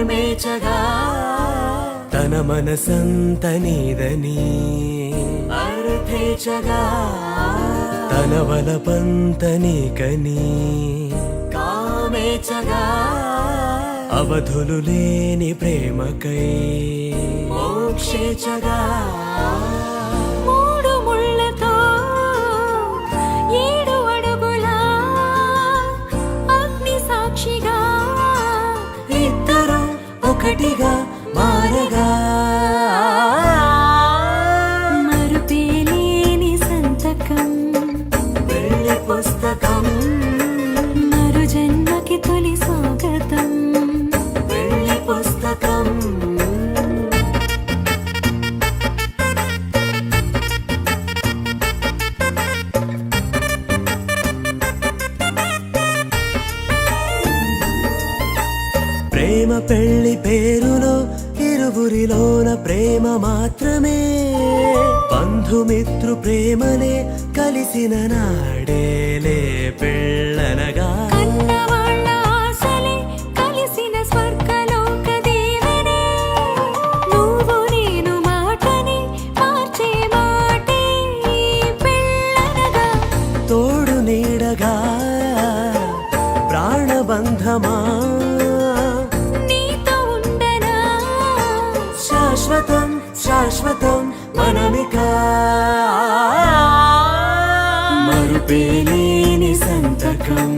మర్మేచగా తన మనసంత నీదని అర్థేచగా తన వలపంత నీకని కామేచగా అవధులు లేని ప్రేమకై మోక్షేచగా మూడు ముళ్ళతో 7 అడుగుల అగ్ని సాక్షిగా ఇద్దరు ఒకటిగా మారగా మరుపేలేని సంతకం పెళ్లి పుస్తకం మరు జన్మకి తొలి స్వాగతం పెళ్లి పుస్తకం ప్రేమ పెళ్లి పేరులో ఇరువురిలోన ప్రేమ మాత్రమే బంధుమిత్రు ప్రేమనే కలిసిన నాడేలే పెళ్ళనగా కన్నవాళ్ళ ఆశలే కలిసిన స్వర్గలోక దీవెనే నువ్వు నేను మాటని మార్చే మాటే పెళ్ళనగా తోడు నీడగా ప్రాణబంధమా నీతో ఉండనా శాశ్వతం శాశ్వతం మనమిక మరుపేలేని సంతకం